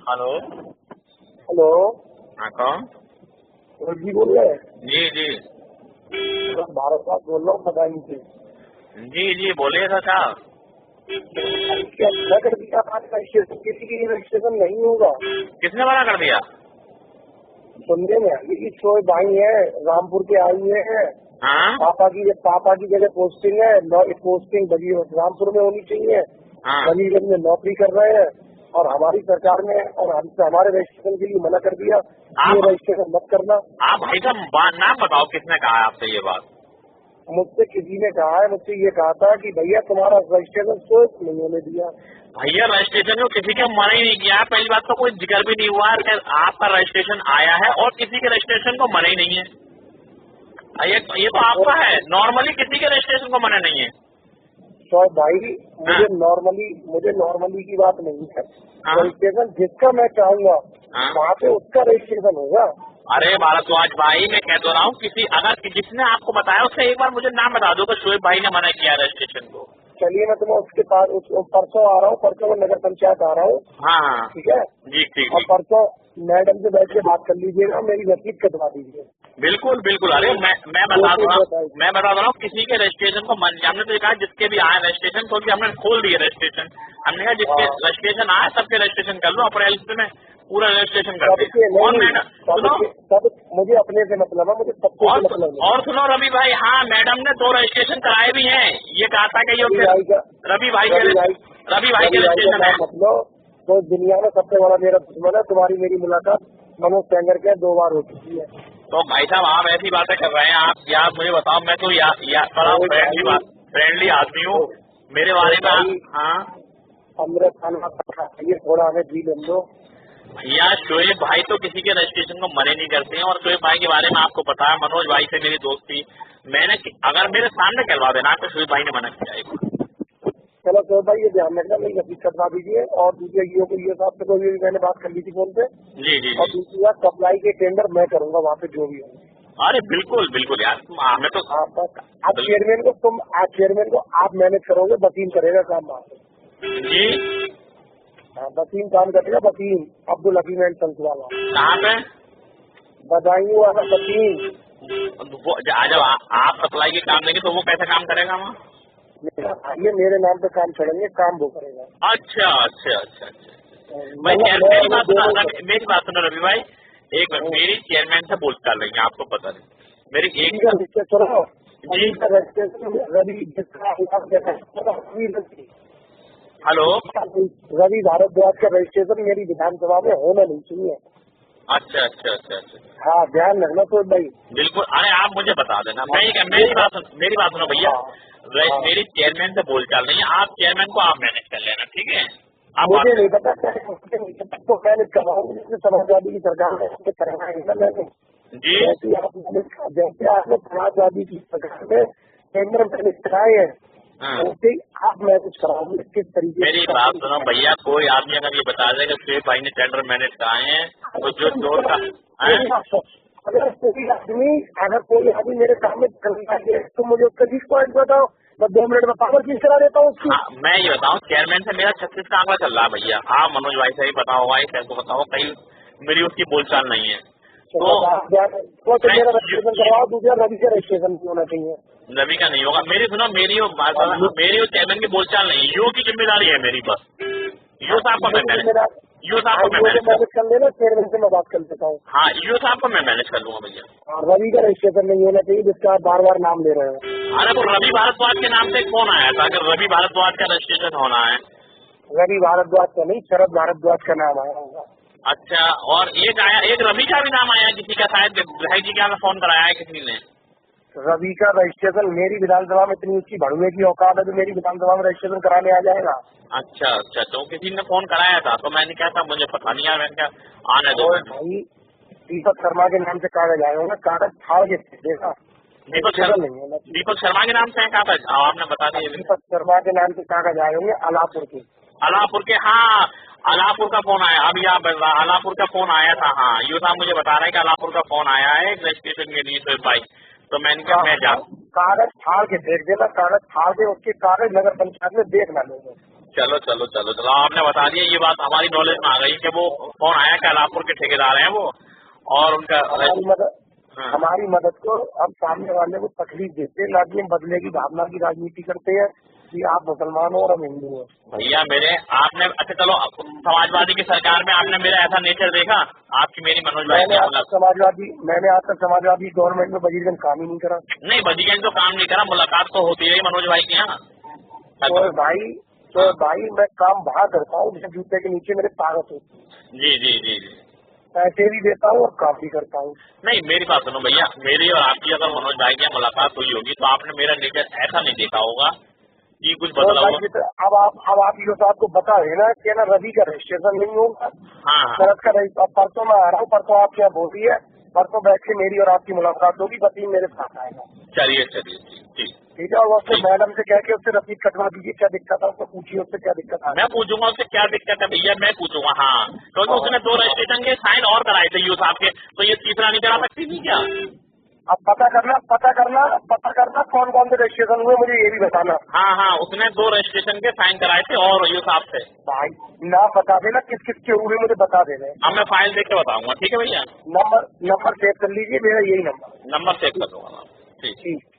Hello. Hello. हाँ कौन? जी बोल रहे हैं? जी जी भारत साहब बोल रहा हूँ मदानी से। जी जी बोलिए चाचा। क्या मना कर दिया आपका रजिस्ट्रेशन? किसी की रजिस्ट्रेशन नहीं होगा। किसने मना कर दिया? सुनने में ये शोए भाई है, रामपुर के आई है। हाँ पापा की जगह पोस्टिंग है, पोस्टिंग बड़ी रामपुर में होनी चाहिए। हाँ बलीगंज में नौकरी कर रहे हैं और हमारी सरकार ने और हमसे हमारे रजिस्ट्रेशन के लिए मना कर दिया। ये आप रजिस्ट्रेशन मत करना। आप भाई साहब नाम बताओ, किसने कहा है आपसे ये बात? मुझसे किसी ने कहा है, मुझसे ये कहा था कि भैया तुम्हारा रजिस्ट्रेशन शो नहीं होने दिया। भैया रजिस्ट्रेशन को किसी का मना ही नहीं किया। पहली बात तो कोई जिक्र भी नहीं हुआ कि आपका रजिस्ट्रेशन आया है, और किसी के रजिस्ट्रेशन को मना ही नहीं है। ये तो आपका है। नॉर्मली किसी के रजिस्ट्रेशन को मना नहीं है। शोएब भाई, हाँ। मुझे नॉर्मली की बात नहीं है। हाँ। रजिस्ट्रेशन जिसका मैं चाहूंगा हाँ। वहाँ पे उसका रजिस्ट्रेशन होगा। अरे भारद्वाज भाई, मैं कह तो रहा हूँ किसी अगर जिसने आपको बताया उससे एक बार मुझे नाम बता दो कि शोएब भाई ने मना किया रजिस्ट्रेशन को। चलिए मैं तुम्हें उसके पास परसों आ रहा हूँ, परसों में नगर पंचायत आ रहा हूँ। हाँ हाँ ठीक है। जी ठीक और ठीक। परसों मैडम से बैठ के बात कर लीजिएगा, मेरी रसीद कटवा दीजिए। बिल्कुल बिल्कुल। अरे मैं बता रहा हूँ किसी के रजिस्ट्रेशन को हमने तो कहा जिसके भी आए रजिस्ट्रेशन तो भी हमने खोल दिए रजिस्ट्रेशन। हमने कहा जिसके रजिस्ट्रेशन आए सबके रजिस्ट्रेशन कर लो, अप्रैल में पूरा रजिस्ट्रेशन कर दें। और मैडम सुनो, सब मुझे अपने से मतलब है, मुझे सबसे मतलब नहीं। और सुनो रवि भाई, हाँ मैडम ने 2 रजिस्ट्रेशन कराए भी हैं। ये कहा था कि रवि भाई के रजिस्ट्रेशन है। मतलब तो दुनिया में सबसे बड़ा मेरा दुश्मन है। तुम्हारी मेरी मुलाकात मनोज सेंगर के 2 बार हो चुकी है। तो भाई साहब आप ऐसी बातें कर रहे हैं। आप मुझे बताओ, मैं तो बड़ा फ्रेंडली आदमी हूँ। मेरे बारे में हाँ अमृत खाना ये थोड़ा हमें जी ले लो भैया। शोएब भाई तो किसी के रजिस्ट्रेशन को मने नहीं करते हैं। और शोएब भाई के बारे में आपको पता है, मनोज भाई से मेरी दोस्ती। मैंने अगर मेरे सामने करवा देना तो शोएब भाई ने मना किया है। चलो तो भाई ये ध्यान रखना, मेरी रसीद कटवा दीजिए। और दूसरे ईओ को ये साहब से कोई भी मैंने बात कर ली थी फोन पे। जी जी और जी। दूसरी बात, सप्लाई के टेंडर मैं करूंगा वहाँ पे जो भी हो। अरे बिल्कुल बिल्कुल यार, हमें तो आप चेयरमैन को आप मैनेज करोगे, वसीम करेगा काम वहाँ पे। जी। हाँ, वसीम काम करेगा। वसीम अब्दुल हकीम एंड संस वाला। कहाँ पे? बदायूं वाला वसीम। जब आप सप्लाई के काम देंगे तो वो कैसे काम करेगा वहाँ? ये मेरे नाम पे काम चलेंगे, काम वो करेगा। अच्छा अच्छा अच्छा अच्छा भाई, मेरी बात सुनो रवि भाई। एक मिनट, मेरी चेयरमैन से बोल चाल रही है, आपको पता नहीं मेरी एक हेलो। रवि भारद्वाज का रजिस्ट्रेशन मेरी विधानसभा में होना नहीं चाहिए। अच्छा अच्छा अच्छा अच्छा। हाँ ध्यान रखना तो भाई। बिल्कुल। अरे आप मुझे बता देना। मेरी बात सुनो भैया। मेरी चेयरमैन से बोल चाल रही है, आप चेयरमैन को आप मैनेज कर लेना, ठीक है? आप मुझे नहीं पता तो मैनेज करवाऊंगी। समाजवादी की सरकार ने करवाएगा मैंने जी। जैसे आपने समाजवादी की सरकार में केंद्र मैनेज कराए हैं, वैसे ही आप मैनेज कराओगे किस तरीके। मेरी बात सुनो भैया, कोई आदमी अगर ये बता दे कि शोएब भाई ने टेंडर मैनेज कराए हैं तो जो जोर का अगर कोई आदमी मेरे सामने करना है तो मुझे उसका 20 पॉइंट बताओ, मैं 2 मिनट में पावर चीज करा देता हूँ उसकी। मैं ये बताऊँ, चेयरमैन से मेरा 36 का आंकड़ा चल रहा है भैया। आप मनोज भाई से ही पता होगा, को बताओ, कहीं मेरी उसकी बोलचाल नहीं है। तो मेरा रजिस्ट्रेशन करवाओ, दूसरा रवि का रजिस्ट्रेशन होना चाहिए। रवि का नहीं होगा। मेरी सुनो, मेरी और चेयरमैन की बोलचाल नहीं, यू की जिम्मेदारी है मेरी बस। यू साहब को मैं मैनेज कर लेना, चेयरमैन से मैं बात कर लेता हूँ। हाँ, यू साहब को मैं मैनेज कर लूंगा भैया। रवि का रजिस्ट्रेशन नहीं होना चाहिए जिसका आप बार बार नाम ले रहे हो। अरे तो रवि भारद्वाज के नाम से कौन आया था? अगर रवि भारद्वाज का रजिस्ट्रेशन होना है। रवि भारद्वाज का नहीं, शरद भारद्वाज का नाम आया होगा। अच्छा, और एक रवि का भी नाम आया किसी का, शायद भाई जी का फोन कराया है किसी ने। रवि का रजिस्ट्रेशन मेरी विधानसभा में इतनी उसकी भड़ुए की औकात है तो मेरी विधानसभा में रजिस्ट्रेशन कराने आ जाएगा। अच्छा अच्छा, तो किसी ने फोन कराया था तो मैंने क्या था, मुझे पता नहीं है। मैंने क्या आने दो। भाई दीपक शर्मा के नाम से कागज आए होंगे, कागज फाड़ के देखा। दीपक शर्मा के नाम से कागज आपने बता दिया। दीपक शर्मा के नाम से कागज आए होंगे अलापुर के। हाँ, अलापुर का फोन आया अभी। आप अलापुर का फोन आया था। हाँ, यू साहब मुझे बता रहे हैं कि अलापुर का फोन आया है रजिस्ट्रेशन के लिए शोएब भाई। तो मैंने कहा मैं जा, कागज फाड़ के देख देना, कागज फाड़ के उसके कागज नगर पंचायत में देखना लोगों। चलो चलो चलो चलो, आपने बता दिया, ये बात हमारी नॉलेज में आ गई कि वो कौन आया, कैलापुर के ठेकेदार हैं वो, और उनका हमारी मदद को हम सामने वाले को तकलीफ देते हैं, लाजिए बदले की भावना की राजनीति करते हैं कि आप मुसलमान हो और हम हिंदू हो। भैया मेरे आपने, अच्छा चलो, समाजवादी की सरकार में आपने मेरा ऐसा नेचर देखा? आपकी मेरी मनोज भाई मैंने आज तक समाजवादी गवर्नमेंट में बजीरगंज काम ही नहीं करा। नहीं, बजीगंज तो काम नहीं करा, मुलाकात तो होती रही मनोज भाई के यहाँ। तो भाई मैं काम वहाँ करता हूँ जिस जूते के नीचे मेरे ताकत होती। जी जी जी जी, पैसे भी देता हूँ और काम भी करता हूँ। नहीं मेरी बात सुनो भैया, मेरी और आपकी अगर मनोज भाई की मुलाकात हुई होगी तो आपने मेरा नेचर ऐसा नहीं देखा होगा कि कुछ बदला होगा। अब आप यो साहब को बता रहे ना कि ना रवि का रजिस्ट्रेशन नहीं होगा। हाँ शरद का अब परसों मैं आ रहा हूँ, परसों आपके यहाँ बोल रही है, परसों बैठ के मेरी और आपकी मुलाकात होगी, वकील मेरे साथ आएगा। चलिए चलिए ठीक ठीक है, और उससे मैडम से कह के उससे रसीद कटवा दीजिए, क्या दिक्कत है उसको पूछिए, उससे क्या दिक्कत है। मैं पूछूंगा उससे क्या दिक्कत है भैया, मैं पूछूंगा। हाँ, क्योंकि उसने 2 रजिस्ट्रेशन के साइन और कराए थे यूथ आपके, तो ये तीसरा नहीं करा सकती थी क्या? अब पता करना कौन कौन से रजिस्ट्रेशन हुए, मुझे ये भी बताना। हाँ, उसने 2 रजिस्ट्रेशन के साइन कराए थे और यूथ आपसे। भाई ना बता देना किस किस के हुए, मुझे बता देना। अब मैं फाइल देख के बताऊंगा, ठीक है भैया? नंबर सेव कर लीजिए, मेरा यही नंबर सेव कर दूंगा। ठीक।